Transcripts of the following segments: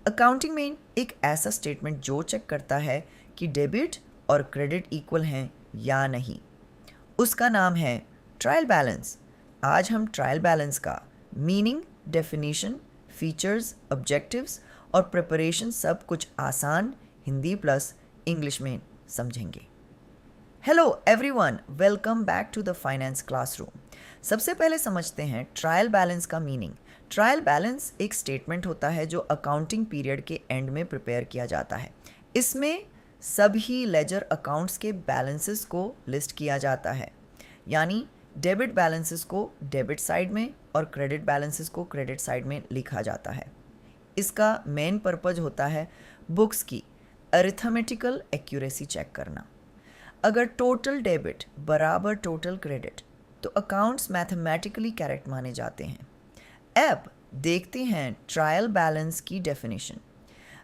Accounting में एक ऐसा स्टेटमेंट जो चेक करता है कि डेबिट और क्रेडिट इक्वल हैं या नहीं, उसका नाम है ट्रायल बैलेंस। आज हम ट्रायल बैलेंस का मीनिंग, डेफिनेशन, फीचर्स, ऑब्जेक्टिव्स और प्रिपरेशन सब कुछ आसान हिंदी प्लस इंग्लिश में समझेंगे। Hello everyone, welcome back to the finance classroom. सबसे पहले समझते हैं ट्रायल बैलेंस का मीनिंग। ट्रायल बैलेंस एक स्टेटमेंट होता है जो अकाउंटिंग पीरियड के एंड में प्रिपेयर किया जाता है। इसमें सभी लेजर अकाउंट्स के बैलेंसेस को लिस्ट किया जाता है, यानी डेबिट बैलेंसेस को डेबिट साइड में और क्रेडिट बैलेंसेस को क्रेडिट साइड में लिखा जाता है। इसका मेन पर्पज होता है बुक्स की अरिथमेटिकल एक्यूरेसी चेक करना। अगर टोटल डेबिट बराबर टोटल क्रेडिट तो अकाउंट्स मैथमेटिकली करेक्ट माने जाते हैं। अब देखते हैं ट्रायल बैलेंस की definition.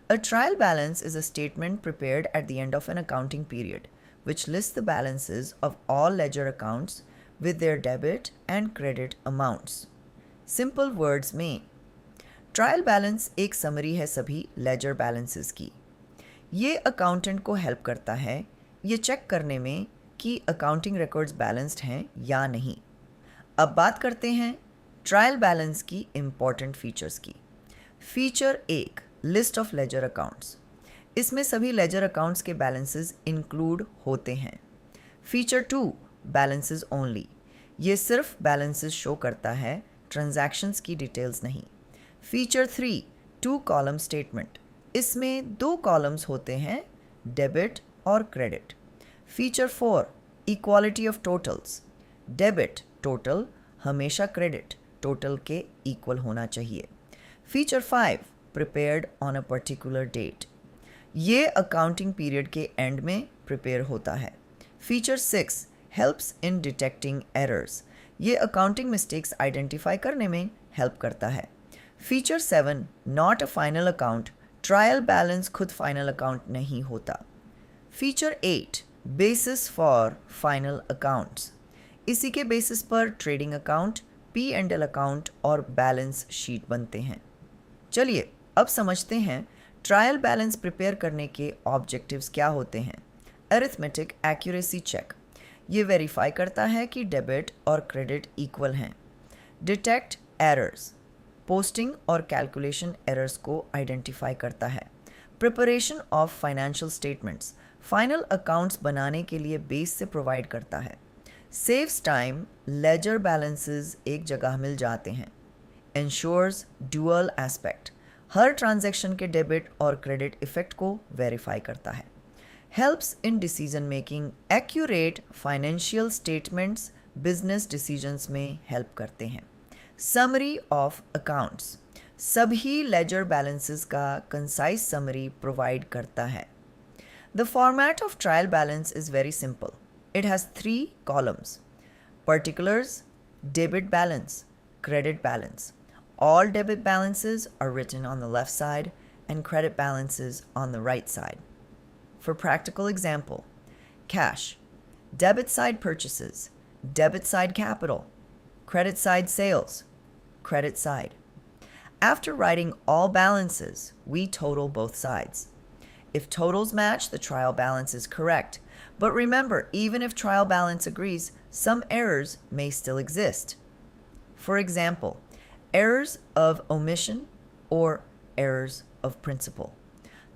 A trial balance is a statement prepared at the end of an accounting period which lists the balances of all ledger accounts with their debit and credit amounts. Simple words में trial बैलेंस एक summary है सभी laser balances की। ये accountant को help करता है ये चेक करने में कि अकाउंटिंग रिकॉर्ड्स बैलेंस्ड हैं या नहीं। अब बात करते हैं ट्रायल बैलेंस की इम्पॉर्टेंट फीचर्स की। Feature 1, list of ledger accounts. इसमें सभी लेजर अकाउंट्स के बैलेंसेस इंक्लूड होते हैं। Feature 2, balances only. ये सिर्फ बैलेंसेस शो करता है, ट्रांजैक्शंस की डिटेल्स नहीं। Feature 3, 2 column statement. इसमें 2 कॉलम्स होते हैं, डेबिट और credit. Feature 4, equality of totals. Debit total हमेशा क्रेडिट टोटल के इक्वल होना चाहिए। Feature 5, prepared on a particular date. ये अकाउंटिंग पीरियड के एंड में प्रिपेयर होता है। Feature 6, helps in detecting errors. ये अकाउंटिंग मिस्टेक्स आइडेंटिफाई करने में हेल्प करता है। Feature 7, not a final account. Trial balance खुद फाइनल अकाउंट नहीं होता। Feature 8, basis for final accounts. इसी के बेसिस पर ट्रेडिंग अकाउंट, P&L अकाउंट और बैलेंस शीट बनते हैं। चलिए अब समझते हैं ट्रायल बैलेंस प्रिपेयर करने के ऑब्जेक्टिव्स क्या होते हैं। अरिथमेटिक एक्यूरेसी चेक, ये वेरीफाई करता है कि डेबिट और क्रेडिट इक्वल हैं। डिटेक्ट एरर्स, पोस्टिंग और कैलकुलेशन एरर्स को आइडेंटिफाई करता है। Preparation of financial statements, final accounts बनाने के लिए बेस से प्रोवाइड करता है। सेव्स टाइम, लेजर बैलेंसेस एक जगह मिल जाते हैं। इंश्योर्स ड्यूअल एस्पेक्ट, हर ट्रांजैक्शन के डेबिट और क्रेडिट इफेक्ट को वेरीफाई करता है। Helps in decision making, accurate financial statements business decisions में हेल्प करते हैं। समरी ऑफ अकाउंट्स, सभी लेजर बैलेंसेस का कंसाइज समरी प्रोवाइड करता है। The format of trial balance is very simple. It has 3 columns: particulars, debit balance, credit balance. All debit balances are written on the left side and credit balances on the right side. For practical example, cash, debit side purchases, debit side capital, credit side sales, credit side. After writing all balances, we total both sides. If totals match, the trial balance is correct. But remember, even if trial balance agrees, some errors may still exist. For example, errors of omission or errors of principle.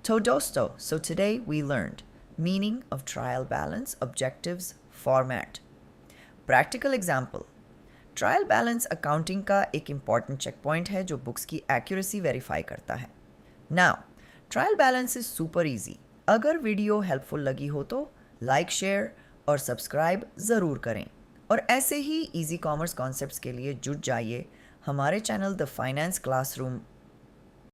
Todosto. So today we learned meaning of trial balance, objectives, format. Practical example. Trial balance accounting का एक important check point है जो books की accuracy verify करता है। Now trial balance is super easy. अगर video helpful लगी हो तो लाइक, शेयर और सब्सक्राइब ज़रूर करें। और ऐसे ही इजी कॉमर्स कॉन्सेप्ट्स के लिए जुड़ जाइए हमारे चैनल द फाइनेंस क्लासरूम